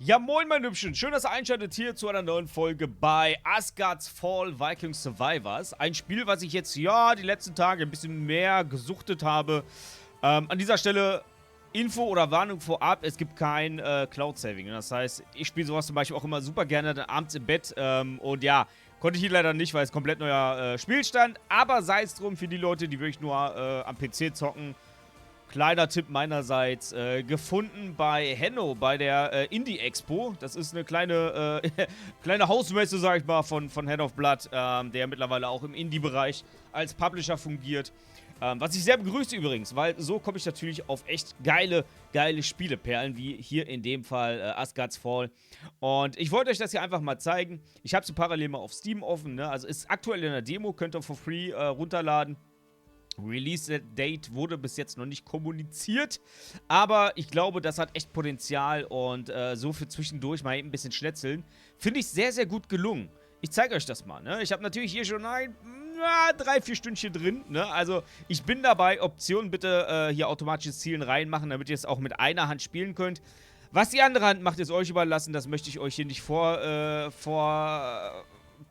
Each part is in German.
Ja, moin, mein Hübschen. Schön, dass ihr einschaltet hier zu einer neuen Folge bei Asgard's Fall Viking Survivors. Ein Spiel, was ich jetzt, ja, die letzten Tage ein bisschen mehr gesuchtet habe. An dieser Stelle Info oder Warnung vorab, es gibt kein Cloud-Saving. Das heißt, ich spiele sowas zum Beispiel auch immer super gerne dann abends im Bett. Und ja, konnte ich hier leider nicht, weil es komplett neuer Spielstand. Aber sei es drum für die Leute, die wirklich nur am PC zocken. Kleiner Tipp meinerseits, gefunden bei Henno, bei der Indie Expo. Das ist eine kleine, kleine Hausmesse, sag ich mal, von Head of Blood, der mittlerweile auch im Indie-Bereich als Publisher fungiert. Was ich sehr begrüße übrigens, weil so komme ich natürlich auf echt geile Spieleperlen, wie hier in dem Fall Asgard's Fall. Und ich wollte euch das hier einfach mal zeigen. Ich habe sie parallel mal auf Steam offen, ne? Also ist aktuell in der Demo, könnt ihr for free runterladen. Release-Date wurde bis jetzt noch nicht kommuniziert, aber ich glaube, das hat echt Potenzial und so für zwischendurch mal eben ein bisschen schnetzeln, finde ich sehr, sehr gut gelungen. Ich zeige euch das mal, ne? Ich habe natürlich hier schon 3-4 Stündchen drin, ne? Also ich bin dabei, Optionen bitte hier automatisches Zielen reinmachen, damit ihr es auch mit einer Hand spielen könnt. Was die andere Hand macht, ist euch überlassen, das möchte ich euch hier nicht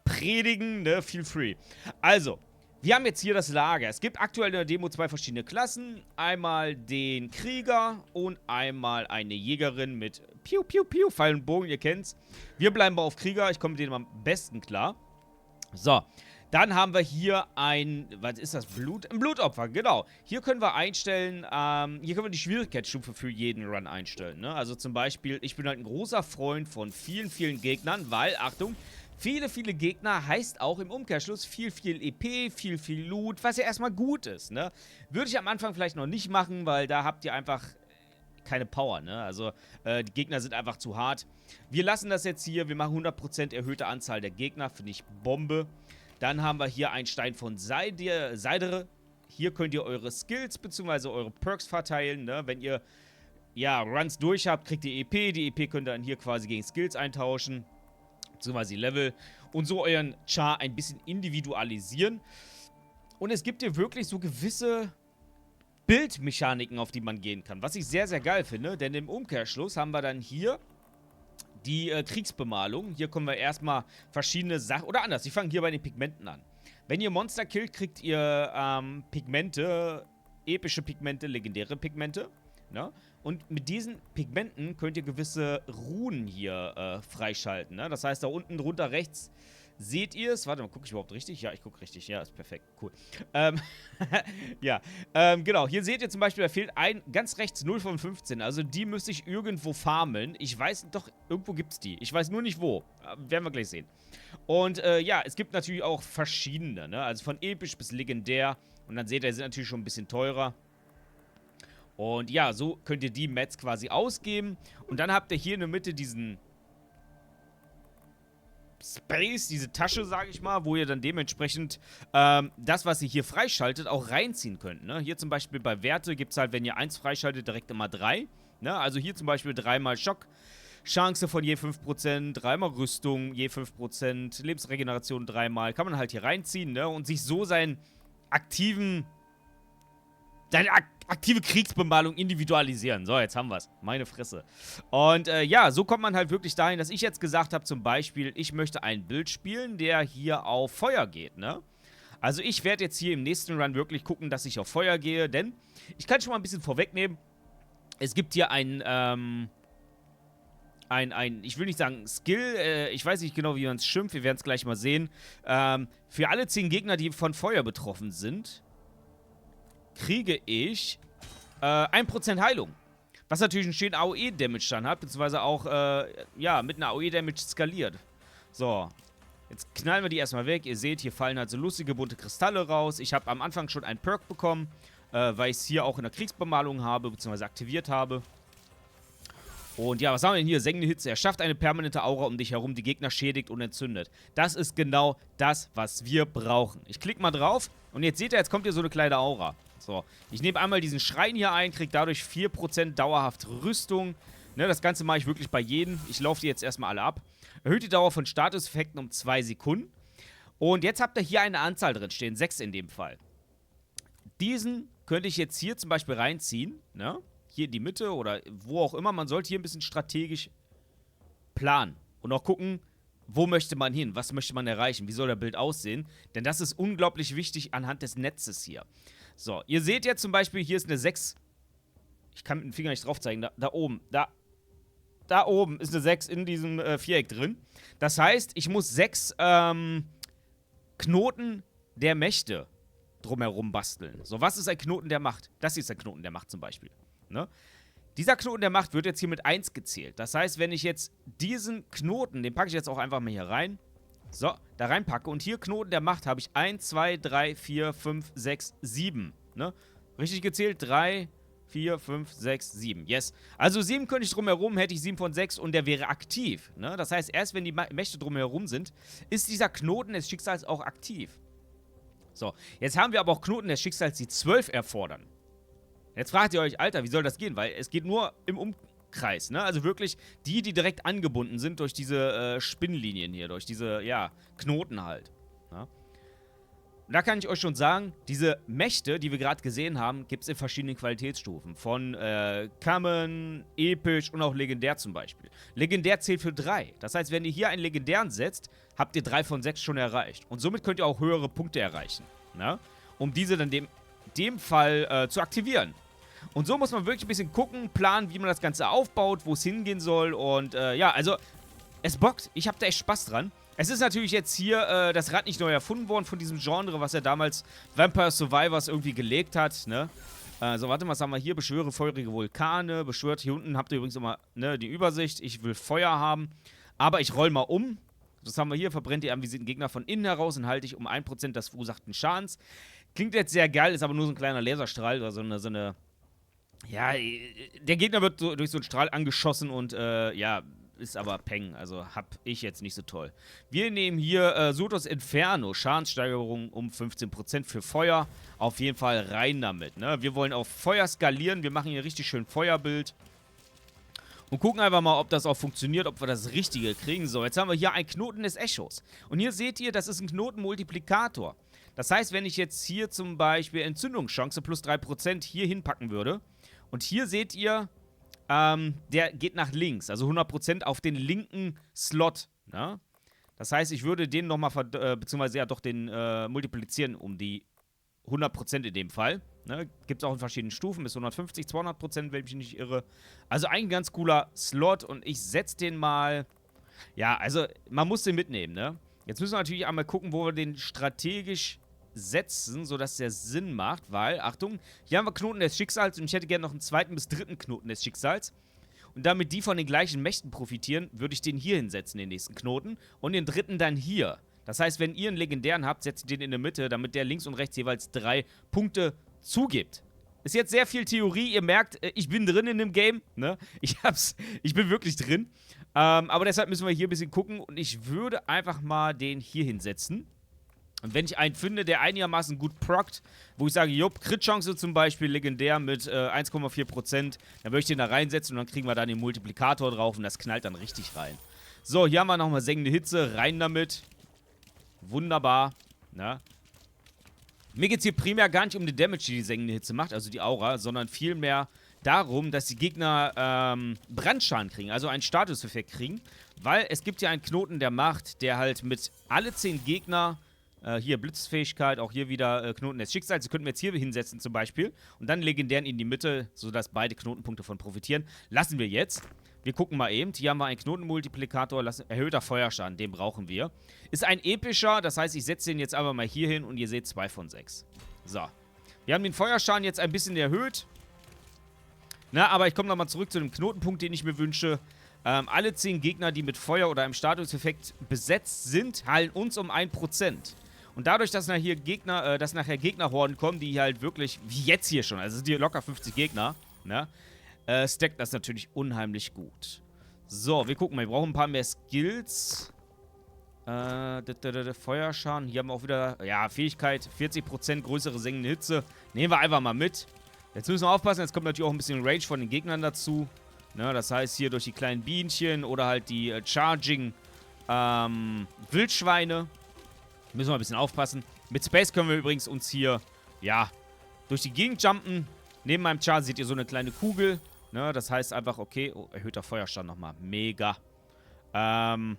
predigen, ne? Feel free. Also, wir haben jetzt hier das Lager. Es gibt aktuell in der Demo zwei verschiedene Klassen. Einmal den Krieger und einmal eine Jägerin mit Piu, Piu, Piu, Pfeil und Bogen, ihr kennt's. Wir bleiben mal auf Krieger, ich komme mit denen am besten klar. So, dann haben wir hier was ist das, ein Blutopfer, genau. Hier können wir einstellen, hier können wir die Schwierigkeitsstufe für jeden Run einstellen, ne? Also zum Beispiel, ich bin halt ein großer Freund von vielen Gegnern, weil, Achtung, viele Gegner heißt auch im Umkehrschluss viel EP, viel Loot, was ja erstmal gut ist, ne? Würde ich am Anfang vielleicht noch nicht machen, weil da habt ihr einfach keine Power, ne? Also, die Gegner sind einfach zu hart. Wir lassen das jetzt hier, wir machen 100% erhöhte Anzahl der Gegner, finde ich Bombe. Dann haben wir hier einen Stein von Seidere. Hier könnt ihr eure Skills bzw. eure Perks verteilen, ne? Wenn ihr, ja, Runs durch habt, kriegt ihr EP. Die EP könnt ihr dann hier quasi gegen Skills eintauschen, beziehungsweise Level, und so euren Char ein bisschen individualisieren. Und es gibt hier wirklich so gewisse Bildmechaniken, auf die man gehen kann, was ich sehr, sehr geil finde, denn im Umkehrschluss haben wir dann hier die Kriegsbemalung. Hier können wir erstmal verschiedene Sachen, oder anders, ich fange hier bei den Pigmenten an. Wenn ihr Monster killt, kriegt ihr Pigmente, epische Pigmente, legendäre Pigmente, ne? Und mit diesen Pigmenten könnt ihr gewisse Runen hier freischalten, ne? Das heißt, da unten drunter rechts seht ihr es. Warte mal, gucke ich überhaupt richtig? Ja, ich gucke richtig. Ja, ist perfekt. Cool. Ja, genau. Hier seht ihr zum Beispiel, da fehlt ganz rechts 0 von 15. Also die müsste ich irgendwo farmen. Ich weiß, doch, irgendwo gibt es die. Ich weiß nur nicht wo. Werden wir gleich sehen. Und ja, es gibt natürlich auch verschiedene, ne? Also von episch bis legendär. Und dann seht ihr, die sind natürlich schon ein bisschen teurer. Und ja, so könnt ihr die Mats quasi ausgeben. Und dann habt ihr hier in der Mitte diesen Space, diese Tasche, sage ich mal, wo ihr dann dementsprechend das, was ihr hier freischaltet, auch reinziehen könnt, ne? Hier zum Beispiel bei Werte gibt es halt, wenn ihr 1 freischaltet, direkt immer 3, ne? Also hier zum Beispiel 3-mal Schock, Chance von je 5%, 3-mal Rüstung, je 5%, Lebensregeneration 3-mal, kann man halt hier reinziehen, ne? Und sich so seine aktive Kriegsbemalung individualisieren. So, jetzt haben wir es. Meine Fresse. Und ja, so kommt man halt wirklich dahin, dass ich jetzt gesagt habe, zum Beispiel, ich möchte ein Bild spielen, der hier auf Feuer geht, ne? Also ich werde jetzt hier im nächsten Run wirklich gucken, dass ich auf Feuer gehe, denn ich kann schon mal ein bisschen vorwegnehmen. Es gibt hier ich will nicht sagen Skill, ich weiß nicht genau, wie man es schimpft, wir werden es gleich mal sehen. Für alle 10 Gegner, die von Feuer betroffen sind, kriege ich 1% Heilung. Was natürlich einen schönen AOE-Damage dann hat, beziehungsweise auch, ja, mit einer AOE-Damage skaliert. So, jetzt knallen wir die erstmal weg. Ihr seht, hier fallen halt so lustige bunte Kristalle raus. Ich habe am Anfang schon einen Perk bekommen, weil ich es hier auch in der Kriegsbemalung habe, beziehungsweise aktiviert habe. Und ja, was haben wir denn hier? Sengende Hitze. Er schafft eine permanente Aura um dich herum, die Gegner schädigt und entzündet. Das ist genau das, was wir brauchen. Ich klicke mal drauf und jetzt seht ihr, jetzt kommt hier so eine kleine Aura. So, ich nehme einmal diesen Schrein hier ein, kriege dadurch 4% dauerhaft Rüstung. Ne, das Ganze mache ich wirklich bei jedem. Ich laufe die jetzt erstmal alle ab. Erhöht die Dauer von Statuseffekten um 2 Sekunden. Und jetzt habt ihr hier eine Anzahl drin stehen, 6 in dem Fall. Diesen könnte ich jetzt hier zum Beispiel reinziehen, ne? Hier in die Mitte oder wo auch immer. Man sollte hier ein bisschen strategisch planen und auch gucken, wo möchte man hin, was möchte man erreichen, wie soll der Bild aussehen, denn das ist unglaublich wichtig anhand des Netzes hier. So, ihr seht jetzt zum Beispiel, hier ist eine 6. Ich kann mit dem Finger nicht drauf zeigen, da oben, da oben ist eine 6 in diesem Viereck drin. Das heißt, ich muss 6 Knoten der Mächte drumherum basteln. So, was ist ein Knoten der Macht? Das hier ist ein Knoten der Macht zum Beispiel. Ne? Dieser Knoten der Macht wird jetzt hier mit 1 gezählt. Das heißt, wenn ich jetzt diesen Knoten, den packe ich jetzt auch einfach mal hier rein, so, da reinpacke und hier Knoten der Macht habe ich 1, 2, 3, 4, 5, 6, 7. Ne? Richtig gezählt? 3, 4, 5, 6, 7. Yes. Also 7 könnte ich drumherum, hätte ich 7 von 6 und der wäre aktiv. Ne? Das heißt, erst wenn die Mächte drumherum sind, ist dieser Knoten des Schicksals auch aktiv. So, jetzt haben wir aber auch Knoten des Schicksals, die 12 erfordern. Jetzt fragt ihr euch, Alter, wie soll das gehen? Weil es geht nur im Umkreis, ne? Also wirklich die direkt angebunden sind durch diese Spinnlinien hier, durch diese, ja, Knoten halt. Ne? Und da kann ich euch schon sagen, diese Mächte, die wir gerade gesehen haben, gibt es in verschiedenen Qualitätsstufen. Von Common, Episch und auch Legendär zum Beispiel. Legendär zählt für 3. Das heißt, wenn ihr hier einen Legendären setzt, habt ihr 3 von 6 schon erreicht. Und somit könnt ihr auch höhere Punkte erreichen. Ne? Um diese dann in dem Fall zu aktivieren. Und so muss man wirklich ein bisschen gucken, planen, wie man das Ganze aufbaut, wo es hingehen soll. Und ja, also es bockt. Ich habe da echt Spaß dran. Es ist natürlich jetzt hier das Rad nicht neu erfunden worden von diesem Genre, was er damals Vampire Survivors irgendwie gelegt hat, ne? So, warte mal, was haben wir hier? Beschwöre feurige Vulkane. Beschwört, hier unten habt ihr übrigens immer, ne, die Übersicht. Ich will Feuer haben. Aber ich roll mal um. Das haben wir hier. Verbrennt die anvisierten Gegner von innen heraus und halte ich um 1% des verursachten Schadens. Klingt jetzt sehr geil, ist aber nur so ein kleiner Laserstrahl oder so eine ja, der Gegner wird so durch so einen Strahl angeschossen und, ja, ist aber Peng, also hab ich jetzt nicht so toll. Wir nehmen hier Sotos Inferno, Schadenssteigerung um 15% für Feuer. Auf jeden Fall rein damit, ne? Wir wollen auf Feuer skalieren, wir machen hier richtig schön Feuerbild. Und gucken einfach mal, ob das auch funktioniert, ob wir das Richtige kriegen. So, jetzt haben wir hier einen Knoten des Echos. Und hier seht ihr, das ist ein Knotenmultiplikator. Das heißt, wenn ich jetzt hier zum Beispiel Entzündungschance plus 3% hier hinpacken würde. Und hier seht ihr, der geht nach links. Also 100% auf den linken Slot. Ne? Das heißt, ich würde den nochmal, beziehungsweise ja doch den multiplizieren um die 100% in dem Fall. Ne? Gibt es auch in verschiedenen Stufen, bis 150, 200%, wenn ich mich nicht irre. Also ein ganz cooler Slot und ich setze den mal. Ja, also man muss den mitnehmen, ne? Jetzt müssen wir natürlich einmal gucken, wo wir den strategisch setzen, sodass der Sinn macht, weil, Achtung, hier haben wir Knoten des Schicksals und ich hätte gerne noch einen zweiten bis dritten Knoten des Schicksals. Und damit die von den gleichen Mächten profitieren, würde ich den hier hinsetzen, den nächsten Knoten, und den dritten dann hier. Das heißt, wenn ihr einen legendären habt, setzt ihr den in der Mitte, damit der links und rechts jeweils 3 Punkte zugibt. Ist jetzt sehr viel Theorie, ihr merkt, ich bin drin in dem Game, ne? Ich bin wirklich drin. Aber deshalb müssen wir hier ein bisschen gucken und ich würde einfach mal den hier hinsetzen. Und wenn ich einen finde, der einigermaßen gut prockt, wo ich sage, jupp, Crit-Chance zum Beispiel, legendär mit 1,4%, dann würde ich den da reinsetzen und dann kriegen wir da den Multiplikator drauf und das knallt dann richtig rein. So, hier haben wir nochmal sengende Hitze, rein damit. Wunderbar, ne? Mir geht es hier primär gar nicht um den Damage, die sengende Hitze macht, also die Aura, sondern vielmehr darum, dass die Gegner Brandschaden kriegen, also einen Statuseffekt kriegen, weil es gibt ja einen Knoten der Macht, der halt mit alle 10 Gegner, hier Blitzfähigkeit, auch hier wieder Knoten des Schicksals, die könnten wir jetzt hier hinsetzen zum Beispiel und dann legendären in die Mitte, sodass beide Knotenpunkte von profitieren. Lassen wir jetzt. Wir gucken mal eben. Hier haben wir einen Knotenmultiplikator, erhöhter Feuerschaden, den brauchen wir. Ist ein epischer, das heißt, ich setze den jetzt einfach mal hier hin und ihr seht 2 von 6. So. Wir haben den Feuerschaden jetzt ein bisschen erhöht. Na, aber ich komme nochmal zurück zu dem Knotenpunkt, den ich mir wünsche. Alle 10 Gegner, die mit Feuer oder einem Statuseffekt besetzt sind, heilen uns um 1%. Und dadurch, dass nachher Gegnerhorden kommen, die halt wirklich, wie jetzt hier schon, also es sind hier locker 50 Gegner, ne? Stackt das natürlich unheimlich gut. So, wir gucken mal. Wir brauchen ein paar mehr Skills. Feuerschaden. Hier haben wir auch wieder, ja, Fähigkeit. 40% größere sengende Hitze. Nehmen wir einfach mal mit. Jetzt müssen wir aufpassen. Jetzt kommt natürlich auch ein bisschen Range von den Gegnern dazu. Ne, das heißt, hier durch die kleinen Bienchen oder halt die Charging Wildschweine. Müssen wir ein bisschen aufpassen. Mit Space können wir übrigens uns hier, ja, durch die Gegend jumpen. Neben meinem Char seht ihr so eine kleine Kugel. Ne, das heißt einfach, okay, oh, erhöhter Feuerstand nochmal. Mega. Würde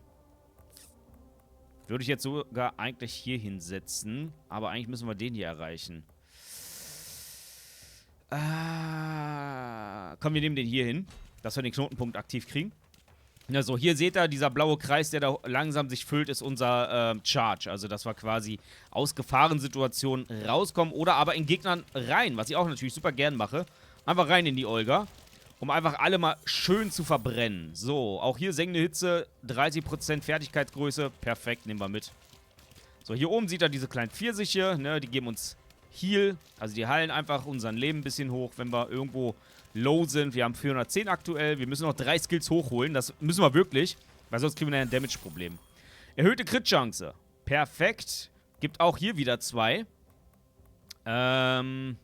ich jetzt sogar eigentlich hier hinsetzen. Aber eigentlich müssen wir den hier erreichen. Komm, wir nehmen den hier hin, dass wir den Knotenpunkt aktiv kriegen. Ja, so, hier seht ihr, dieser blaue Kreis, der da langsam sich füllt, ist unser Charge. Also, dass wir quasi aus Gefahrensituationen rauskommen oder aber in Gegnern rein, was ich auch natürlich super gern mache. Einfach rein in die Olga, um einfach alle mal schön zu verbrennen. So, auch hier sengende Hitze, 30% Fertigkeitsgröße, perfekt, nehmen wir mit. So, hier oben sieht ihr diese kleinen Pfirsiche, ne, die geben uns Heal, also die heilen einfach unseren Leben ein bisschen hoch, wenn wir irgendwo low sind. Wir haben 410 aktuell, wir müssen noch 3 Skills hochholen, das müssen wir wirklich, weil sonst kriegen wir ein Damage-Problem. Erhöhte Crit-Chance, perfekt, gibt auch hier wieder 2. Gehen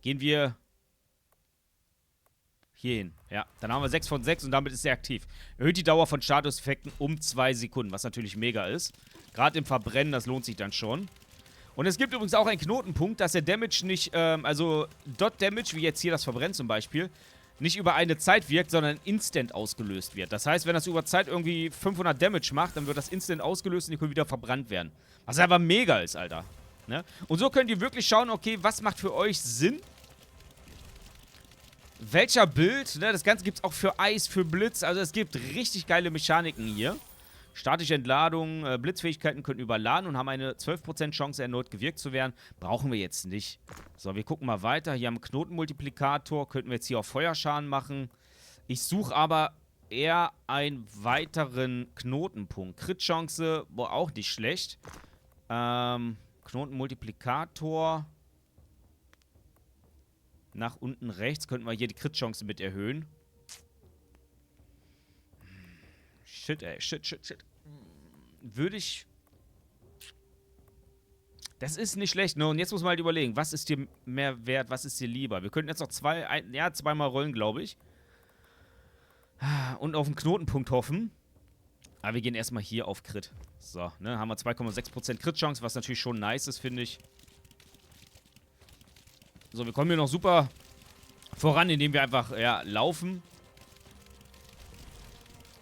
wir hier hin, ja, dann haben wir 6 von 6 und damit ist er aktiv. Erhöht die Dauer von Statuseffekten um 2 Sekunden, was natürlich mega ist. Gerade im Verbrennen, das lohnt sich dann schon. Und es gibt übrigens auch einen Knotenpunkt, dass der Damage nicht, also Dot Damage, wie jetzt hier das Verbrennen zum Beispiel, nicht über eine Zeit wirkt, sondern instant ausgelöst wird. Das heißt, wenn das über Zeit irgendwie 500 Damage macht, dann wird das instant ausgelöst und die können wieder verbrannt werden. Was einfach mega ist, Alter. Ne? Und so könnt ihr wirklich schauen, okay, was macht für euch Sinn? Welcher Bild, ne? Das Ganze gibt es auch für Eis, für Blitz, also es gibt richtig geile Mechaniken hier. Statische Entladung, Blitzfähigkeiten können überladen und haben eine 12% Chance, erneut gewirkt zu werden. Brauchen wir jetzt nicht. So, wir gucken mal weiter. Hier haben wir einen Knotenmultiplikator. Könnten wir jetzt hier auf Feuerschaden machen. Ich suche aber eher einen weiteren Knotenpunkt. Crit-Chance, boah, auch nicht schlecht. Knotenmultiplikator. Nach unten rechts könnten wir hier die Crit-Chance mit erhöhen. Shit, ey. Shit. Würde ich... Das ist nicht schlecht, ne? Und jetzt muss man halt überlegen, was ist dir mehr wert, was ist dir lieber? Wir könnten jetzt noch zweimal rollen, glaube ich. Und auf den Knotenpunkt hoffen. Aber wir gehen erstmal hier auf Crit. So, ne? Haben wir 2,6% Crit-Chance, was natürlich schon nice ist, finde ich. So, wir kommen hier noch super voran, indem wir einfach, ja, laufen.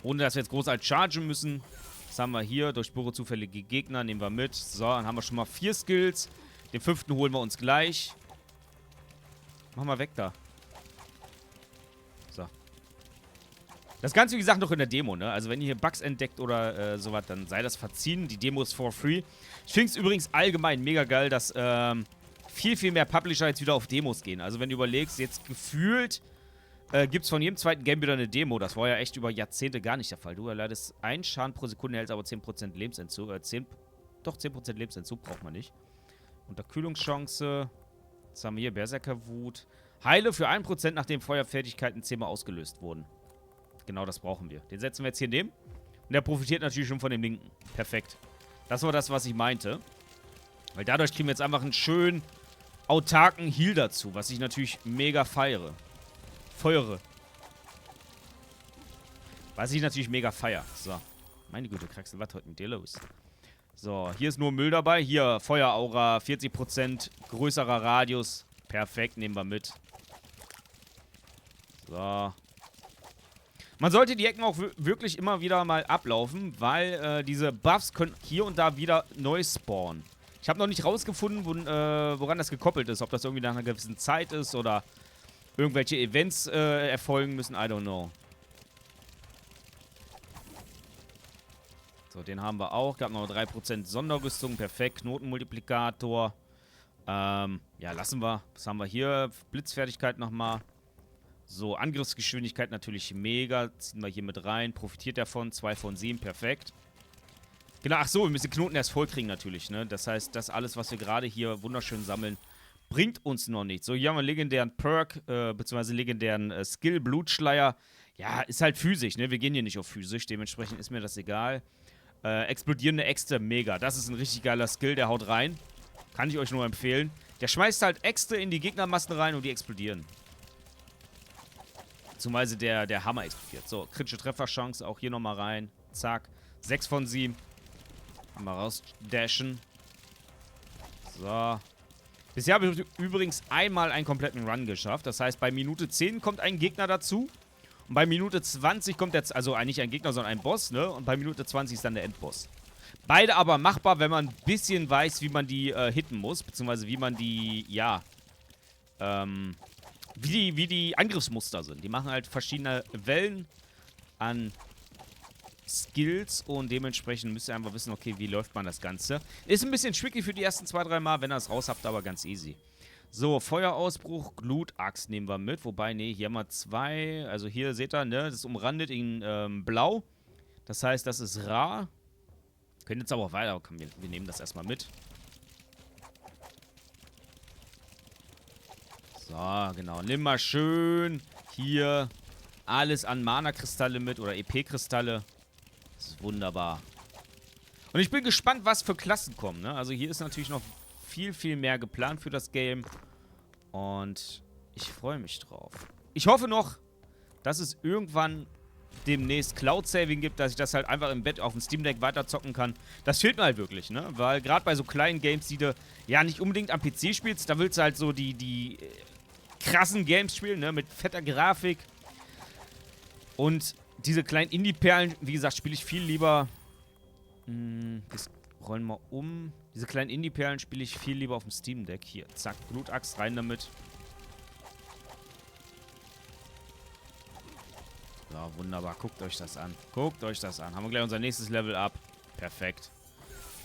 Ohne, dass wir jetzt großartig chargen müssen. Das haben wir hier. Durchbohre zufällige Gegner. Nehmen wir mit. So, dann haben wir schon mal 4 Skills. Den 5. holen wir uns gleich. Mach mal weg da. So. Das Ganze, wie gesagt, noch in der Demo, ne? Also, wenn ihr hier Bugs entdeckt oder sowas, dann sei das verziehen. Die Demo ist for free. Ich finde es übrigens allgemein mega geil, dass viel mehr Publisher jetzt wieder auf Demos gehen. Also, wenn du überlegst, jetzt gefühlt... gibt es von jedem zweiten Game wieder eine Demo. Das war ja echt über Jahrzehnte gar nicht der Fall. Du erleidest 1 Schaden pro Sekunde, hältst aber 10% Lebensentzug. 10% Lebensentzug braucht man nicht. Unterkühlungschance. Was haben wir hier? Berserkerwut. Heile für 1%, nachdem Feuerfertigkeiten 10-mal ausgelöst wurden. Genau das brauchen wir. Den setzen wir jetzt hier neben. Und der profitiert natürlich schon von dem linken. Perfekt. Das war das, was ich meinte. Weil dadurch kriegen wir jetzt einfach einen schönen autarken Heal dazu, was ich natürlich mega feiere. Was ich natürlich mega feier. So. Meine Güte, Kraxel, was heute mit dir los? So, hier ist nur Müll dabei. Hier, Feueraura, 40%, größerer Radius. Perfekt, nehmen wir mit. So. Man sollte die Ecken auch wirklich immer wieder mal ablaufen, weil diese Buffs können hier und da wieder neu spawnen. Ich habe noch nicht rausgefunden, woran das gekoppelt ist. Ob das irgendwie nach einer gewissen Zeit ist oder... irgendwelche Events erfolgen müssen, I don't know. So, den haben wir auch. Gab noch 3% Sonderrüstung. Perfekt. Knotenmultiplikator. Ja, lassen wir. Was haben wir hier? Blitzfertigkeit nochmal. So, Angriffsgeschwindigkeit natürlich mega. Ziehen wir hier mit rein. Profitiert davon. 2 von 7. Perfekt. Genau, ach so, wir müssen Knoten erst voll kriegen natürlich, ne? Das heißt, das alles, was wir gerade hier wunderschön sammeln, bringt uns noch nichts. So, hier haben wir einen legendären Perk, beziehungsweise legendären Skill, Blutschleier. Ja, ist halt physisch, ne? Wir gehen hier nicht auf physisch, dementsprechend ist mir das egal. Explodierende Äxte, mega. Das ist ein richtig geiler Skill, der haut rein. Kann ich euch nur empfehlen. Der schmeißt halt Äxte in die Gegnermassen rein und die explodieren. Beziehungsweise der Hammer explodiert. So, kritische Trefferchance, auch hier nochmal rein. Zack. 6 von 7. Mal rausdashen. So. Bisher habe ich übrigens einmal einen kompletten Run geschafft. Das heißt, bei Minute 10 kommt ein Gegner dazu. Und bei Minute 20 kommt jetzt, also nicht ein Gegner, sondern ein Boss, ne? Und bei Minute 20 ist dann der Endboss. Beide aber machbar, wenn man ein bisschen weiß, wie man die hitten muss. Beziehungsweise wie man die, ja, wie die Angriffsmuster sind. Die machen halt verschiedene Wellen an Skills und dementsprechend müsst ihr einfach wissen, okay, wie läuft man das Ganze. Ist ein bisschen tricky für die ersten 2-3 Mal, wenn ihr es raus habt, aber ganz easy. So, Feuerausbruch, Glutaxt nehmen wir mit. Wobei, nee, hier haben wir 2. Also hier seht ihr, ne, das ist umrandet in blau. Das heißt, das ist rar. Können jetzt aber auch weiter. Komm, wir nehmen das erstmal mit. So, genau. Nimm mal schön hier alles an Mana-Kristalle mit oder EP-Kristalle. Das ist wunderbar. Und ich bin gespannt, was für Klassen kommen, ne? Also hier ist natürlich noch viel, viel mehr geplant für das Game. Und ich freue mich drauf. Ich hoffe noch, dass es irgendwann demnächst Cloud-Saving gibt, dass ich das halt einfach im Bett auf dem Steam Deck weiterzocken kann. Das fehlt mir halt wirklich, ne? Weil gerade bei so kleinen Games, die du ja nicht unbedingt am PC spielst, da willst du halt so die krassen Games spielen, ne? Mit fetter Grafik. Und diese kleinen Indie-Perlen, wie gesagt, spiele ich viel lieber. Das rollen wir um. Diese kleinen Indie-Perlen spiele ich viel lieber auf dem Steam Deck. Hier, zack, Glutaxt rein damit. So, wunderbar. Guckt euch das an. Guckt euch das an. Haben wir gleich unser nächstes Level up. Perfekt.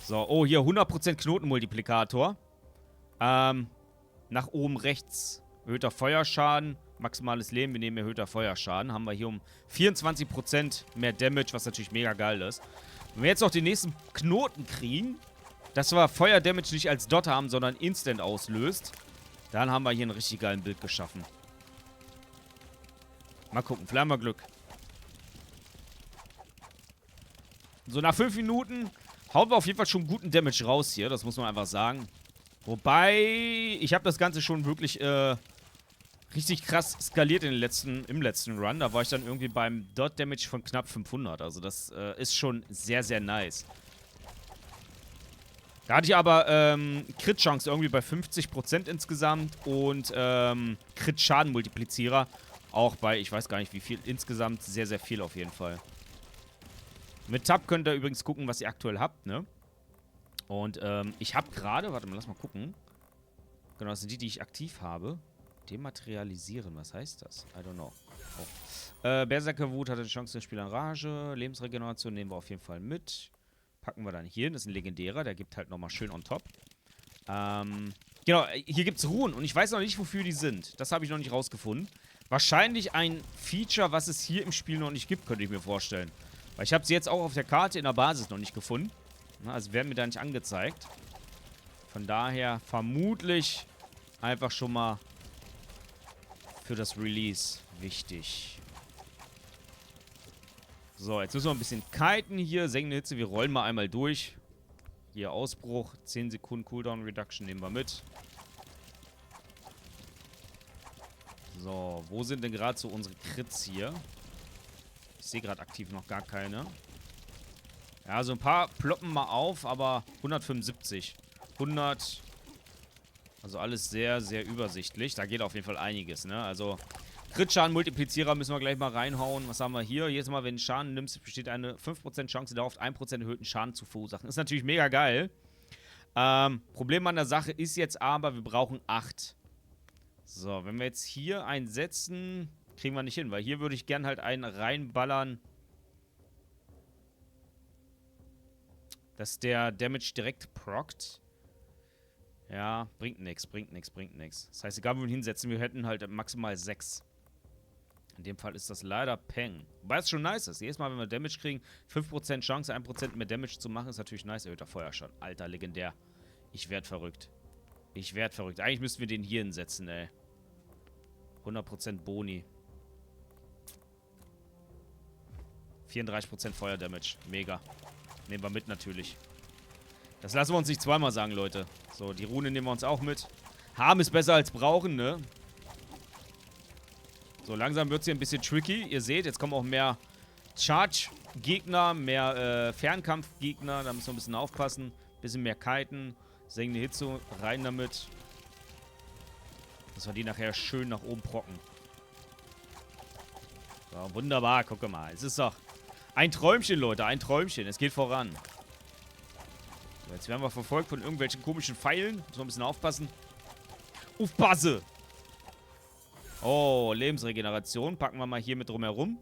So, oh, hier 100% Knotenmultiplikator. Nach oben rechts erhöhter Feuerschaden. Maximales Leben, wir nehmen erhöhter Feuerschaden. Haben wir hier um 24% mehr Damage, was natürlich mega geil ist. Wenn wir jetzt noch den nächsten Knoten kriegen, dass wir Feuerdamage nicht als Dot haben, sondern instant auslöst, dann haben wir hier einen richtig geilen Bild geschaffen. Mal gucken, vielleicht haben wir Glück. So, nach 5 Minuten hauen wir auf jeden Fall schon guten Damage raus hier, das muss man einfach sagen. Wobei, ich habe das Ganze schon wirklich, richtig krass skaliert im letzten Run. Da war ich dann irgendwie beim Dot Damage von knapp 500. Also das ist schon sehr, sehr nice. Da hatte ich aber Crit-Chance irgendwie bei 50% insgesamt und Crit-Schaden-Multiplizierer auch bei, ich weiß gar nicht wie viel, insgesamt sehr, sehr viel auf jeden Fall. Mit Tab könnt ihr übrigens gucken, was ihr aktuell habt, ne? Und ich habe gerade, warte mal, lass mal gucken. Genau, das sind die ich aktiv habe. Dematerialisieren, was heißt das? I don't know. Oh. Berserkerwut hat eine Chance, den Spieler in Rage. Lebensregeneration nehmen wir auf jeden Fall mit. Packen wir dann hier hin. Das ist ein legendärer, der gibt halt nochmal schön on top. Genau, hier gibt es Ruhen und ich weiß noch nicht, wofür die sind. Das habe ich noch nicht rausgefunden. Wahrscheinlich ein Feature, was es hier im Spiel noch nicht gibt, könnte ich mir vorstellen. Weil ich habe sie jetzt auch auf der Karte in der Basis noch nicht gefunden. Na, also werden mir da nicht angezeigt. Von daher vermutlich einfach schon mal für das Release wichtig. So, jetzt müssen wir ein bisschen kiten hier. Senkende Hitze, wir rollen mal einmal durch. Hier Ausbruch, 10 Sekunden Cooldown Reduction nehmen wir mit. So, wo sind denn gerade so unsere Crits hier? Ich sehe gerade aktiv noch gar keine. Ja, so ein paar ploppen mal auf, aber 175. 100. Also alles sehr, sehr übersichtlich. Da geht auf jeden Fall einiges, ne? Also Crit-Schaden-Multiplizierer müssen wir gleich mal reinhauen. Was haben wir hier? Jedes Mal, wenn du Schaden nimmst, besteht eine 5% Chance darauf, 1% erhöhten Schaden zu verursachen. Ist natürlich mega geil. Problem an der Sache ist jetzt aber, wir brauchen 8. So, wenn wir jetzt hier einen setzen, kriegen wir nicht hin, weil hier würde ich gern halt einen reinballern, dass der Damage direkt prockt. Ja, bringt nichts, bringt nichts, bringt nichts. Das heißt, egal wo wir ihn hinsetzen, wir hätten halt maximal 6. In dem Fall ist das leider Peng. Wobei es schon nice ist. Jedes Mal, wenn wir Damage kriegen, 5% Chance, 1% mehr Damage zu machen, ist natürlich nice. Erhöhter Feuerschaden. Alter, legendär. Ich werd verrückt. Ich werd verrückt. Eigentlich müssten wir den hier hinsetzen, ey. 100% Boni. 34% Feuerdamage. Mega. Nehmen wir mit natürlich. Das lassen wir uns nicht zweimal sagen, Leute. So, die Rune nehmen wir uns auch mit. Haben ist besser als brauchen, ne? So, langsam wird es hier ein bisschen tricky. Ihr seht, jetzt kommen auch mehr Charge-Gegner, mehr Fernkampf-Gegner. Da müssen wir ein bisschen aufpassen. Bisschen mehr kiten. Senkende Hitze, rein damit. Dass wir die nachher schön nach oben procken. So, wunderbar. Gucke mal. Es ist doch ein Träumchen, Leute. Ein Träumchen. Es geht voran. So, jetzt werden wir verfolgt von irgendwelchen komischen Pfeilen. Müssen wir ein bisschen aufpassen. Aufpasse! Oh, Lebensregeneration. Packen wir mal hier mit drum herum.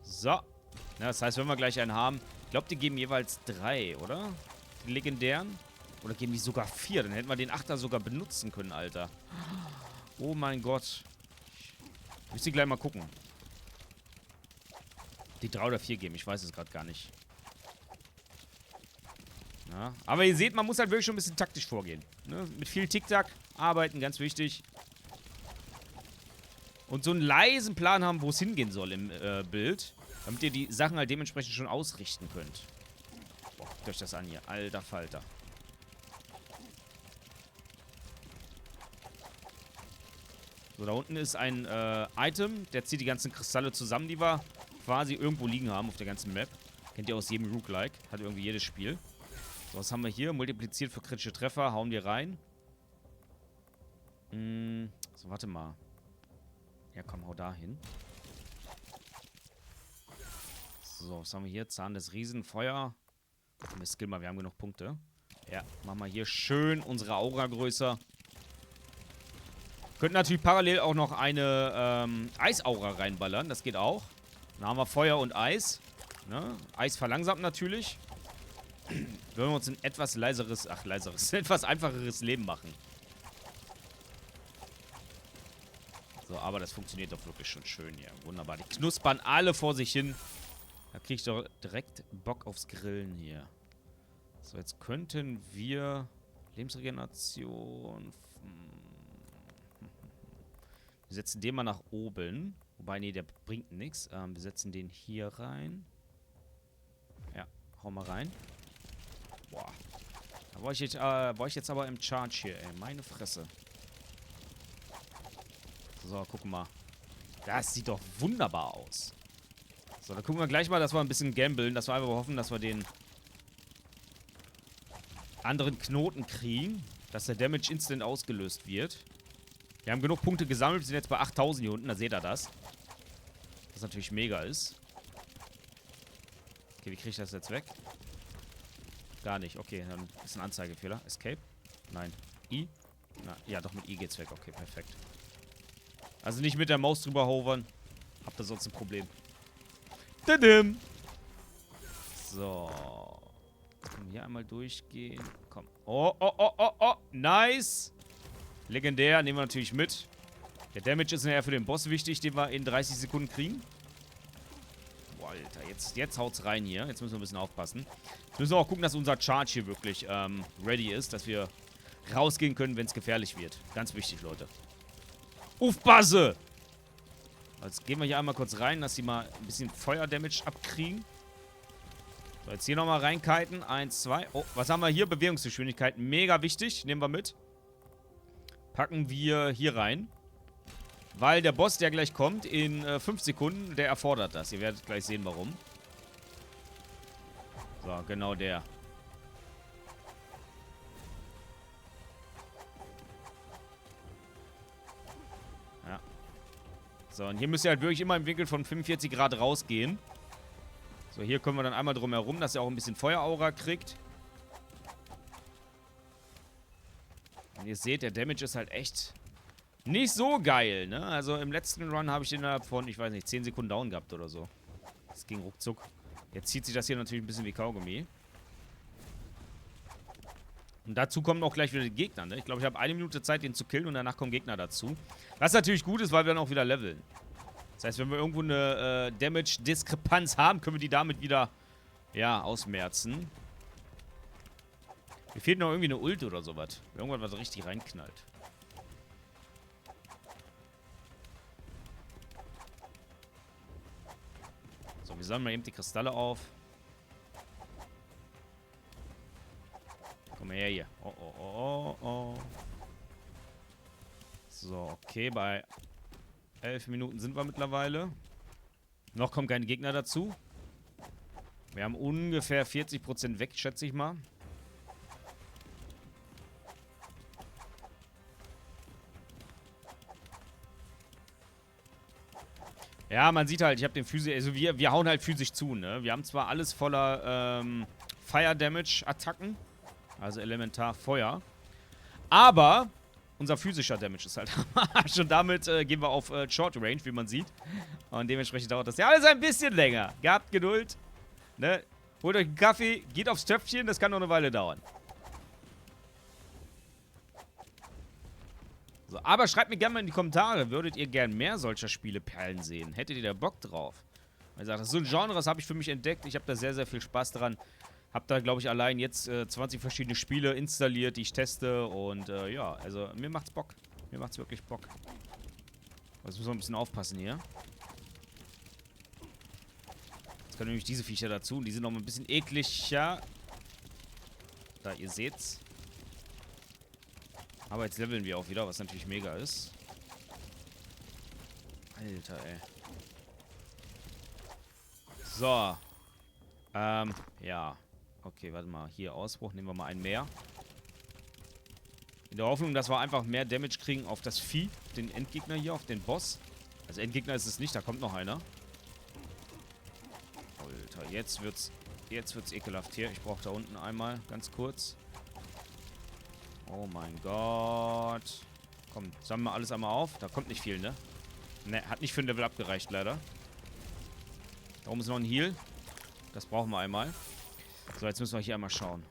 So. Ja, das heißt, wenn wir gleich einen haben... Ich glaube, die geben jeweils 3, oder? Die legendären. Oder geben die sogar 4? Dann hätten wir den 8er sogar benutzen können, Alter. Oh mein Gott. Ich muss die gleich mal gucken. Die 3 oder 4 geben. Ich weiß es gerade gar nicht. Ja, aber ihr seht, man muss halt wirklich schon ein bisschen taktisch vorgehen. Ne? Mit viel Tick-Tack arbeiten, ganz wichtig. Und so einen leisen Plan haben, wo es hingehen soll im Bild. Damit ihr die Sachen halt dementsprechend schon ausrichten könnt. Boah, guckt euch das an hier. Alter Falter. So, da unten ist ein Item. Der zieht die ganzen Kristalle zusammen, die wir quasi irgendwo liegen haben auf der ganzen Map. Kennt ihr aus jedem Roguelike. Hat irgendwie jedes Spiel. So, was haben wir hier? Multipliziert für kritische Treffer. Hauen wir rein. So, warte mal. Ja, komm, hau da hin. So, was haben wir hier? Zahn des Riesen, Feuer. Wir skillen mal, wir haben genug Punkte. Ja, machen wir hier schön unsere Aura größer. Könnten natürlich parallel auch noch eine Eisaura reinballern. Das geht auch. Dann haben wir Feuer und Eis. Ne? Eis verlangsamt natürlich. Würden wir uns ein etwas etwas einfacheres Leben machen. So, aber das funktioniert doch wirklich schon schön hier. Wunderbar. Die knuspern alle vor sich hin. Da kriege ich doch direkt Bock aufs Grillen hier. So, jetzt könnten wir... Lebensregeneration... Wir setzen den mal nach oben. Wobei, nee, der bringt nichts. Wir setzen den hier rein. Ja, hau mal rein. Boah. Da war ich jetzt aber im Charge hier, ey. Meine Fresse. So, gucken mal. Das sieht doch wunderbar aus. So, dann gucken wir gleich mal, dass wir ein bisschen gambeln. Dass wir einfach hoffen, dass wir den anderen Knoten kriegen. Dass der Damage instant ausgelöst wird. Wir haben genug Punkte gesammelt. Wir sind jetzt bei 8000 hier unten. Da seht ihr das. Was natürlich mega ist. Okay, wie kriege ich das jetzt weg? Gar nicht. Okay, dann ist ein Anzeigefehler. Escape? Nein. I? Na, ja, doch mit I geht's weg. Okay, perfekt. Also nicht mit der Maus drüber hovern. Habt ihr sonst ein Problem. Didim. So. Können wir hier einmal durchgehen. Komm. Oh, oh, oh, oh, oh. Nice. Legendär. Nehmen wir natürlich mit. Der Damage ist nachher für den Boss wichtig, den wir in 30 Sekunden kriegen. Boah, Alter. Jetzt haut's rein hier. Jetzt müssen wir ein bisschen aufpassen. Jetzt müssen wir auch gucken, dass unser Charge hier wirklich ready ist. Dass wir rausgehen können, wenn es gefährlich wird. Ganz wichtig, Leute. Aufpasse! Jetzt gehen wir hier einmal kurz rein, dass sie mal ein bisschen Feuer-Damage abkriegen. So, jetzt hier nochmal reinkiten. 1, 2. Oh, was haben wir hier? Bewegungsgeschwindigkeit. Mega wichtig. Nehmen wir mit. Packen wir hier rein. Weil der Boss, der gleich kommt, in 5 Sekunden, der erfordert das. Ihr werdet gleich sehen, warum. So, genau der. Ja. So, und hier müsst ihr halt wirklich immer im Winkel von 45 Grad rausgehen. So, hier können wir dann einmal drum herum, dass er auch ein bisschen Feueraura kriegt. Und ihr seht, der Damage ist halt echt nicht so geil, ne? Also im letzten Run habe ich den innerhalb von, ich weiß nicht, 10 Sekunden down gehabt oder so. Das ging ruckzuck. Jetzt zieht sich das hier natürlich ein bisschen wie Kaugummi. Und dazu kommen auch gleich wieder die Gegner, ne? Ich glaube, ich habe 1 Minute Zeit, den zu killen und danach kommen Gegner dazu. Was natürlich gut ist, weil wir dann auch wieder leveln. Das heißt, wenn wir irgendwo eine Damage-Diskrepanz haben, können wir die damit wieder, ja, ausmerzen. Mir fehlt noch irgendwie eine Ult oder sowas. Irgendwas, was richtig reinknallt. So, wir sammeln mal eben die Kristalle auf. Komm mal her hier. Oh, oh, oh, oh, oh. So, okay, bei 11 Minuten sind wir mittlerweile. Noch kommen keine Gegner dazu. Wir haben ungefähr 40% weg, schätze ich mal. Ja, man sieht halt, ich habe den physisch, also wir hauen halt physisch zu, ne? Wir haben zwar alles voller Fire Damage Attacken, also Elementar Feuer, aber unser physischer Damage ist halt am Arsch und damit gehen wir auf Short Range, wie man sieht. Und dementsprechend dauert das ja alles ein bisschen länger. Gehabt Geduld, ne? Holt euch einen Kaffee, geht aufs Töpfchen, das kann noch eine Weile dauern. So, aber schreibt mir gerne mal in die Kommentare, würdet ihr gern mehr solcher Spieleperlen sehen? Hättet ihr da Bock drauf? Weil sagt, das ist so ein Genre, das habe ich für mich entdeckt. Ich habe da sehr, sehr viel Spaß dran. Hab da, glaube ich, allein jetzt 20 verschiedene Spiele installiert, die ich teste. Und ja, also mir macht's Bock. Mir macht's wirklich Bock. Also müssen wir ein bisschen aufpassen hier. Jetzt kommen nämlich diese Viecher dazu. Und die sind noch mal ein bisschen ekliger. Da, ihr seht's. Aber jetzt leveln wir auch wieder, was natürlich mega ist. Alter, ey. So. Ja. Okay, warte mal. Hier Ausbruch. Nehmen wir mal einen mehr. In der Hoffnung, dass wir einfach mehr Damage kriegen auf das Vieh. Den Endgegner hier, auf den Boss. Also Endgegner ist es nicht, da kommt noch einer. Alter, jetzt wird's ekelhaft hier. Ich brauche da unten einmal, ganz kurz. Oh mein Gott. Komm, sammeln wir alles einmal auf. Da kommt nicht viel, ne? Ne, hat nicht für ein Level abgereicht, leider. Da oben ist noch ein Heal. Das brauchen wir einmal. So, jetzt müssen wir hier einmal schauen.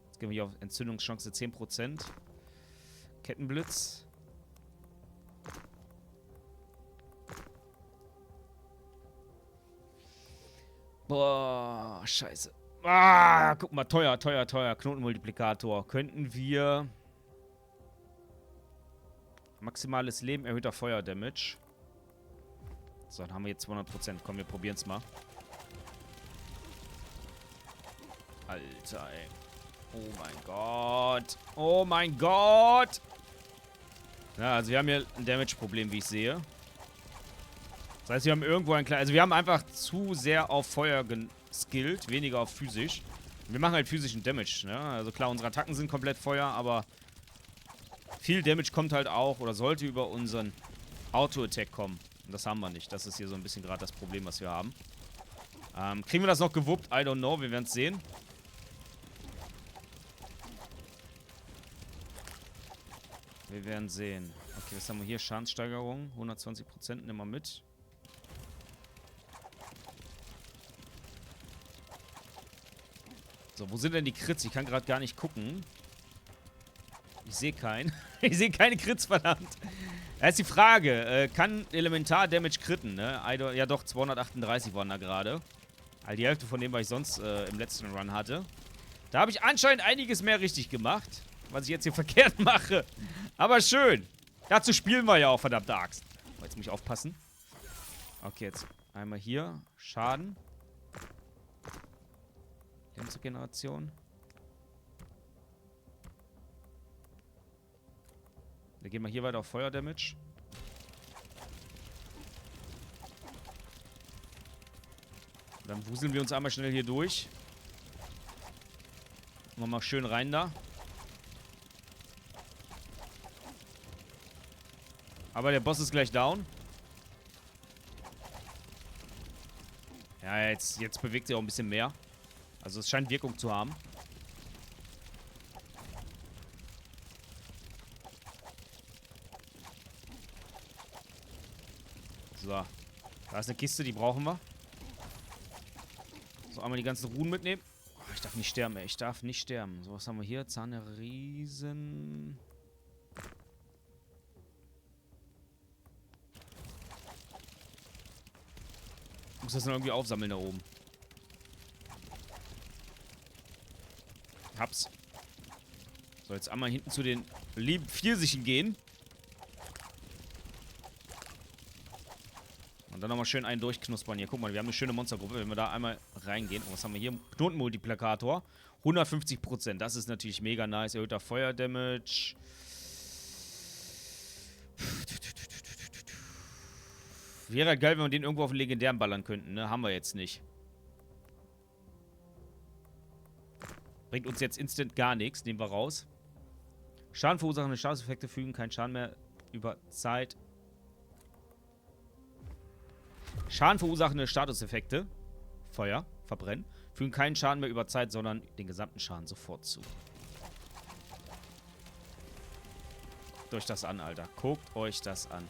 Jetzt gehen wir hier auf Entzündungschance 10%. Kettenblitz. Boah, scheiße. Ah, guck mal, teuer. Knotenmultiplikator. Könnten wir... Maximales Leben, erhöhter Feuerdamage. So, dann haben wir jetzt 200%. Komm, wir probieren es mal. Alter, ey. Oh mein Gott. Oh mein Gott. Ja, also wir haben hier ein Damage-Problem, wie ich sehe. Das heißt, wir haben irgendwo ein kleines... Also wir haben einfach zu sehr auf Feuer geskillt, weniger auf physisch. Wir machen halt physischen Damage, ne? Also klar, unsere Attacken sind komplett Feuer, aber viel Damage kommt halt auch oder sollte über unseren Auto-Attack kommen. Und das haben wir nicht. Das ist hier so ein bisschen gerade das Problem, was wir haben. Kriegen wir das noch gewuppt? I don't know. Wir werden es sehen. Wir werden sehen. Okay, was haben wir hier? Schadenssteigerung. 120%. Nehmen wir mit. So, wo sind denn die Crits? Ich kann gerade gar nicht gucken. Ich sehe keinen. Ich sehe keine Crits, verdammt. Da ist die Frage. Kann Elementar-Damage critten, ne? Ja doch, 238 waren da gerade. All die Hälfte von dem, was ich sonst im letzten Run hatte. Da habe ich anscheinend einiges mehr richtig gemacht. Was ich jetzt hier verkehrt mache. Aber schön. Dazu spielen wir ja auch, verdammte Axt. Oh, jetzt muss ich aufpassen. Okay, jetzt einmal hier. Schaden. Lebensregeneration. Wir gehen mal hier weiter auf Feuerdamage. Dann wuseln wir uns einmal schnell hier durch. Machen wir mal schön rein da. Aber der Boss ist gleich down. Ja, jetzt bewegt sich auch ein bisschen mehr. Also es scheint Wirkung zu haben. So. Da ist eine Kiste, die brauchen wir. So, einmal die ganzen Runen mitnehmen. Oh, ich darf nicht sterben, ey. Ich darf nicht sterben. So, was haben wir hier? Zahn der Riesen. Ich muss das dann irgendwie aufsammeln da oben. Hab's. So, jetzt einmal hinten zu den lieben Pfirsichen gehen. Und dann nochmal schön einen durchknuspern hier. Guck mal, wir haben eine schöne Monstergruppe. Wenn wir da einmal reingehen. Oh, was haben wir hier? Knotenmultiplikator. 150%. Das ist natürlich mega nice. Erhöhter Feuerdamage. Wäre halt geil, wenn wir den irgendwo auf den legendären ballern könnten, ne? Haben wir jetzt nicht. Bringt uns jetzt instant gar nichts. Nehmen wir raus. Schaden verursachende Schadenseffekte fügen keinen Schaden mehr über Zeit. Schaden verursachende Statuseffekte. Feuer, verbrennen. Fügen keinen Schaden mehr über Zeit, sondern den gesamten Schaden sofort zu. Guckt euch das an, Alter. Guckt euch das an.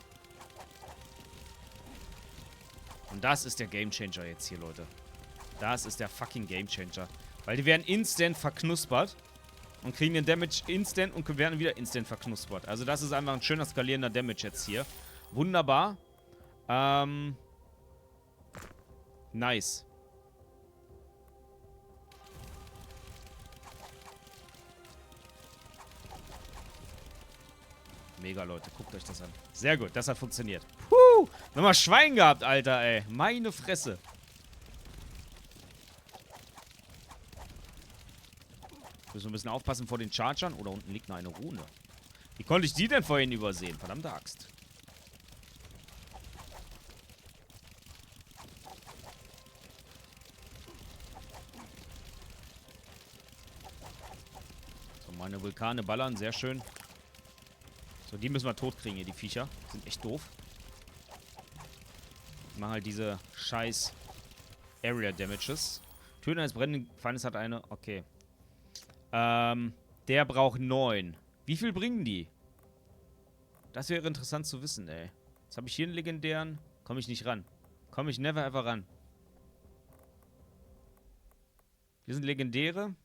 Und das ist der Gamechanger jetzt hier, Leute. Das ist der fucking Gamechanger. Weil die werden instant verknuspert. Und kriegen den Damage instant und werden wieder instant verknuspert. Also das ist einfach ein schöner skalierender Damage jetzt hier. Wunderbar. Nice. Mega, Leute. Guckt euch das an. Sehr gut, das hat funktioniert. Puh, nochmal Schwein gehabt, Alter, ey. Meine Fresse. Müssen wir ein bisschen aufpassen vor den Chargern. Oh, da unten liegt noch eine Rune. Wie konnte ich die denn vorhin übersehen? Verdammte Axt. So, meine Vulkane ballern. Sehr schön. So, die müssen wir tot kriegen hier, die Viecher. Sind echt doof. Die machen halt diese scheiß Area Damages. Töten eines brennenden Feindes hat eine... Okay. Der braucht 9. Wie viel bringen die? Das wäre interessant zu wissen, ey. Jetzt habe ich hier einen legendären. Komme ich nicht ran. Komme ich never ever ran. Hier sind legendäre.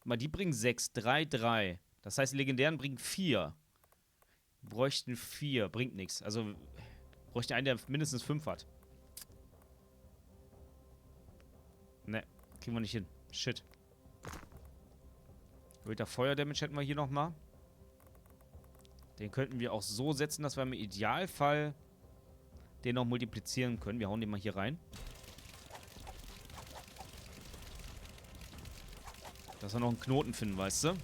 Mal, die bringen 6. 3, 3. Das heißt, die legendären bringen 4. Wir bräuchten 4. Bringt nichts. Also, bräuchte einen, der mindestens 5 hat. Ne, kriegen wir nicht hin. Shit. Wilder Feuerdamage hätten wir hier nochmal. Den könnten wir auch so setzen, dass wir im Idealfall den noch multiplizieren können. Wir hauen den mal hier rein. Dass wir noch einen Knoten finden, weißt du?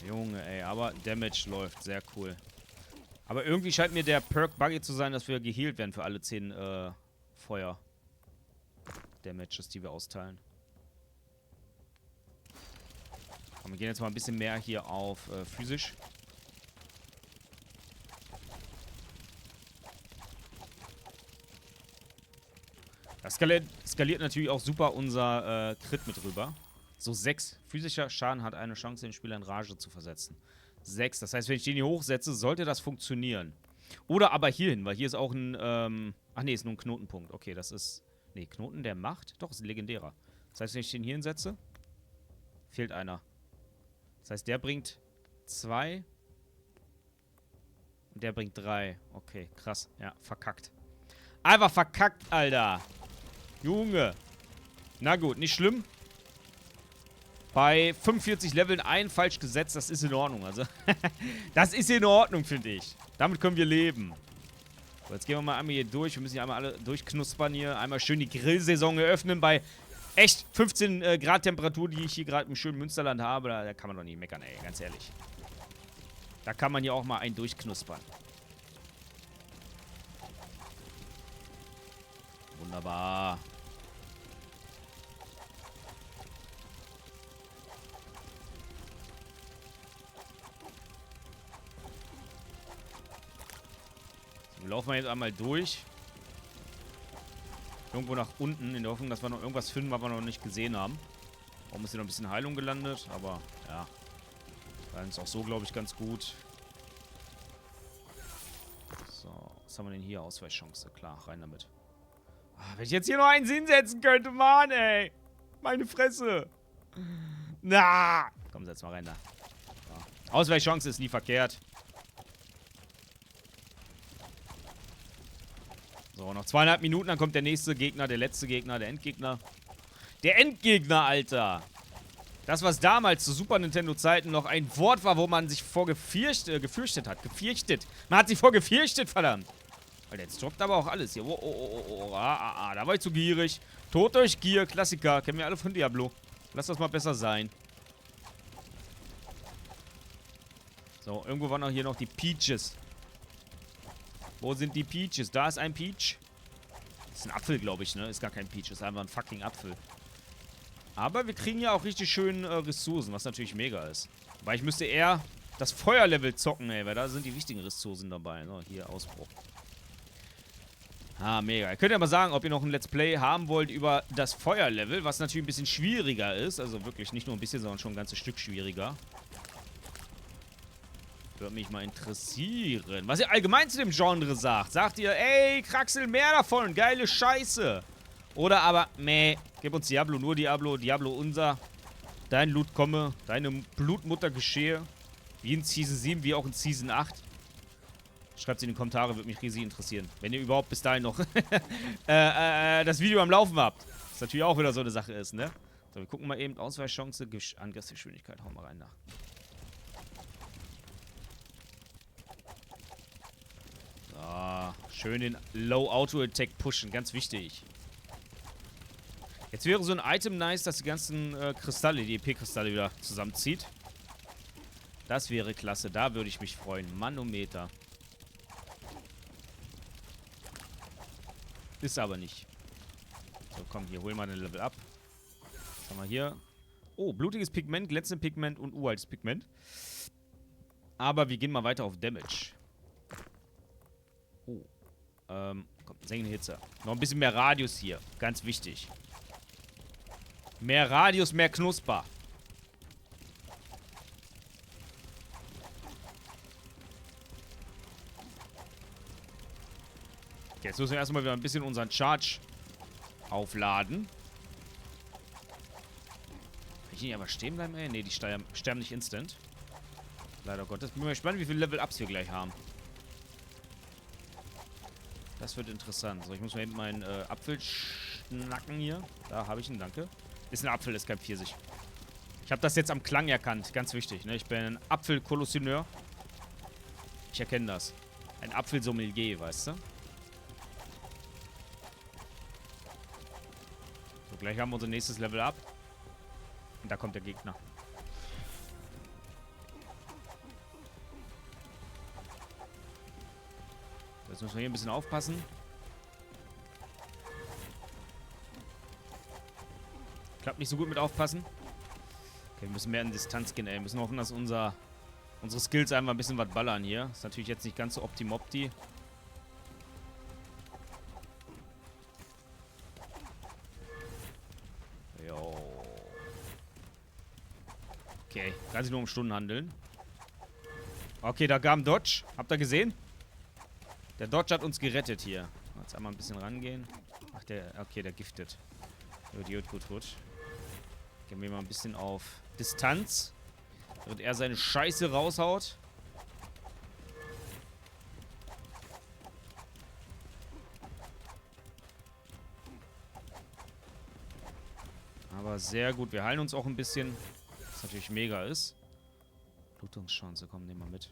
Junge, ey. Aber Damage läuft. Sehr cool. Aber irgendwie scheint mir der Perk buggy zu sein, dass wir geheilt werden für alle 10 Feuer. Damages, die wir austeilen. Und wir gehen jetzt mal ein bisschen mehr hier auf physisch. Das skaliert natürlich auch super unser Crit mit rüber. So 6. Physischer Schaden hat eine Chance, den Spieler in Rage zu versetzen. 6. Das heißt, wenn ich den hier hochsetze, sollte das funktionieren. Oder aber hierhin, weil hier ist auch ein... ach nee, ist nur ein Knotenpunkt. Okay, das ist... Nee, Knoten der Macht? Doch, ist ein legendärer. Das heißt, wenn ich den hier hinsetze, fehlt einer. Das heißt, der bringt 2. Und der bringt 3. Okay, krass. Ja, verkackt. Einfach verkackt, Alter. Junge. Na gut, nicht schlimm. Bei 45 Leveln ein falsch gesetzt, das ist in Ordnung. Also, das ist in Ordnung, finde ich. Damit können wir leben. So, jetzt gehen wir mal einmal hier durch. Wir müssen hier einmal alle durchknuspern hier. Einmal schön die Grillsaison eröffnen bei echt 15 Grad Temperatur, die ich hier gerade im schönen Münsterland habe. Da kann man doch nicht meckern, ey. Ganz ehrlich. Da kann man hier auch mal einen durchknuspern. Wunderbar. Wir laufen jetzt einmal durch. Irgendwo nach unten, in der Hoffnung, dass wir noch irgendwas finden, was wir noch nicht gesehen haben. Warum ist hier noch ein bisschen Heilung gelandet? Aber, ja. Dann ist auch so, glaube ich, ganz gut. So, was haben wir denn hier? Ausweichchance. Klar, rein damit. Ah, wenn ich jetzt hier noch einen hinsetzen könnte, Mann, ey. Meine Fresse. Na. Komm, setz mal rein da. Ja. Ausweichchance ist nie verkehrt. So, noch 2,5 Minuten, dann kommt der nächste Gegner, der letzte Gegner, der Endgegner. Der Endgegner, Alter! Das, was damals zu Super Nintendo-Zeiten noch ein Wort war, wo man sich vor gefürchtet hat. Gefürchtet. Man hat sich vor gefürchtet, verdammt. Alter, jetzt droppt aber auch alles hier. Da war ich zu gierig. Tod durch Gier, Klassiker. Kennen wir alle von Diablo. Lass das mal besser sein. So, irgendwo waren auch hier noch die Peaches. Wo sind die Peaches? Da ist ein Peach. Das ist ein Apfel, glaube ich, ne? Ist gar kein Peach. Ist einfach ein fucking Apfel. Aber wir kriegen ja auch richtig schön Ressourcen, was natürlich mega ist. Weil ich müsste eher das Feuerlevel zocken, ey, weil da sind die wichtigen Ressourcen dabei. So, hier, Ausbruch. Ah, mega. Ihr könnt ja mal sagen, ob ihr noch ein Let's Play haben wollt über das Feuerlevel, was natürlich ein bisschen schwieriger ist. Also wirklich nicht nur ein bisschen, sondern schon ein ganzes Stück schwieriger. Würde mich mal interessieren. Was ihr allgemein zu dem Genre sagt. Sagt ihr, ey, Kraxel, mehr davon, geile Scheiße. Oder aber, meh, gib uns Diablo, nur Diablo, Diablo unser. Dein Loot komme, deine Blutmutter geschehe. Wie in Season 7, wie auch in Season 8. Schreibt es in die Kommentare, würde mich riesig interessieren. Wenn ihr überhaupt bis dahin noch das Video am Laufen habt. Was natürlich auch wieder so eine Sache ist, ne? So, wir gucken mal eben. Ausweichchance, Angriffsgeschwindigkeit. Hauen wir rein nach. So, schön den Low-Auto-Attack pushen. Ganz wichtig. Jetzt wäre so ein Item nice, dass die ganzen Kristalle, die EP-Kristalle wieder zusammenzieht. Das wäre klasse. Da würde ich mich freuen. Manometer. Ist aber nicht. So, komm, hier, holen wir den Level ab. Was haben wir hier? Oh, blutiges Pigment, glänzendes Pigment und uraltes Pigment. Aber wir gehen mal weiter auf Damage. Oh. Komm, sengende Hitze. Noch ein bisschen mehr Radius hier. Ganz wichtig. Mehr Radius, mehr Knusper. Okay, jetzt müssen wir erstmal wieder ein bisschen unseren Charge aufladen. Kann ich nicht einfach stehen bleiben, ey? Ne, die sterben nicht instant. Leider Gottes. Bin mal gespannt, wie viele Level-Ups wir gleich haben. Das wird interessant. So, ich muss mal eben meinen Apfel schnacken hier. Da habe ich ihn, danke. Ist ein Apfel, ist kein Pfirsich. Ich habe das jetzt am Klang erkannt. Ganz wichtig, ne? Ich bin ein Apfel-Kolossineur. Ich erkenne das. Ein Apfelsommelier, weißt du? So, gleich haben wir unser nächstes Level up. Und da kommt der Gegner. Jetzt müssen wir hier ein bisschen aufpassen. Klappt nicht so gut mit aufpassen. Okay, wir müssen mehr in Distanz gehen, ey. Wir müssen hoffen, dass unsere Skills einfach ein bisschen was ballern hier. Ist natürlich jetzt nicht ganz so optimopti. Jo. Okay, kann sich nur um Stunden handeln. Okay, da kam Dodge. Habt ihr gesehen? Der Dodge hat uns gerettet hier. Jetzt einmal ein bisschen rangehen. Ach, okay, der giftet. Gut, gut, gut. Gehen wir mal ein bisschen auf Distanz. Während er seine Scheiße raushaut. Aber sehr gut. Wir heilen uns auch ein bisschen. Was natürlich mega ist. Blutungschance, komm, nehmen wir mit.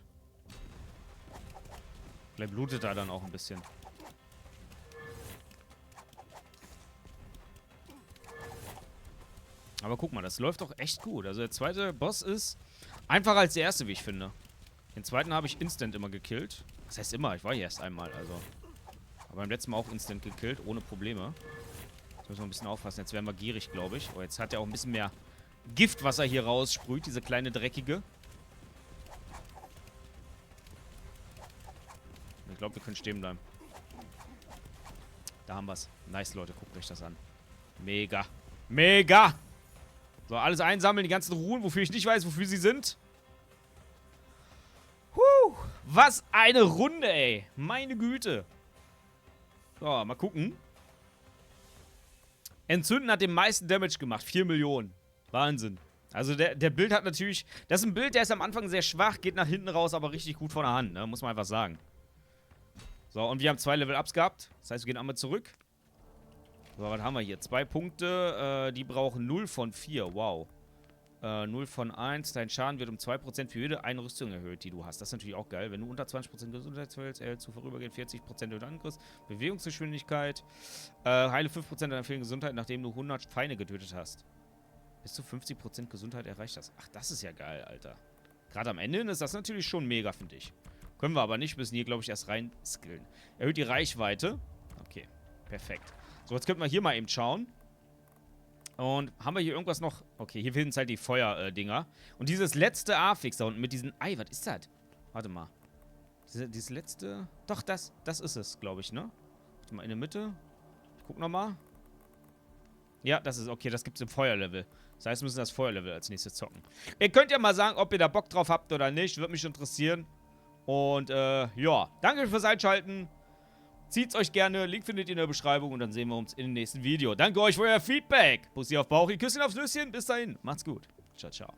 Vielleicht blutet er dann auch ein bisschen. Aber guck mal, das läuft doch echt gut. Also der zweite Boss ist einfacher als der erste, wie ich finde. Den zweiten habe ich instant immer gekillt. Das heißt immer, ich war hier erst einmal, also. Aber beim letzten Mal auch instant gekillt, ohne Probleme. Jetzt müssen wir ein bisschen aufpassen. Jetzt werden wir gierig, glaube ich. Oh, jetzt hat er auch ein bisschen mehr Gift, was er hier raussprüht, diese kleine Dreckige. Ich glaube, wir können stehen bleiben. Da haben wir es. Nice, Leute. Guckt euch das an. Mega. Mega! So, alles einsammeln, die ganzen Ruhen, wofür ich nicht weiß, wofür sie sind. Was eine Runde, ey. Meine Güte. So, mal gucken. Entzünden hat den meisten Damage gemacht. 4 Millionen. Wahnsinn. Also der Bild hat natürlich... Das ist ein Bild, der ist am Anfang sehr schwach, geht nach hinten raus, aber richtig gut von der Hand, ne? Muss man einfach sagen. So, und wir haben 2 Level-Ups gehabt. Das heißt, wir gehen einmal zurück. So, was haben wir hier? 2 Punkte, die brauchen 0 von 4. Wow. 0 von 1. Dein Schaden wird um 2% für jede eine Rüstung erhöht, die du hast. Das ist natürlich auch geil. Wenn du unter 20% Gesundheitsfeld erhältst du vorübergehend 40% erhöhter Angriff. Bewegungsgeschwindigkeit. Heile 5% deiner fehlenden Gesundheit, nachdem du 100 Feinde getötet hast. Bis zu 50% Gesundheit erreicht hast. Ach, das ist ja geil, Alter. Gerade am Ende ist das natürlich schon mega, finde ich. Können wir aber nicht. Müssen hier, glaube ich, erst rein skillen. Erhöht die Reichweite. Okay, perfekt. So, jetzt könnten wir hier mal eben schauen. Und haben wir hier irgendwas noch? Okay, hier fehlen halt die Feuerdinger. Und dieses letzte Affix da unten mit diesen... Ei, was ist das? Warte mal. Dieses letzte... Doch, das ist es, glaube ich, ne? Warte mal, in der Mitte. Ich guck nochmal. Ja, das ist... Okay, das gibt's im Feuerlevel. Das heißt, wir müssen das Feuerlevel als nächstes zocken. Ihr könnt ja mal sagen, ob ihr da Bock drauf habt oder nicht. Würde mich interessieren. Und, ja. Danke fürs Einschalten. Zieht's euch gerne. Link findet ihr in der Beschreibung. Und dann sehen wir uns im nächsten Video. Danke euch für euer Feedback. Bussi auf Bauchi, Küsschen aufs Nüsschen. Bis dahin. Macht's gut. Ciao, ciao.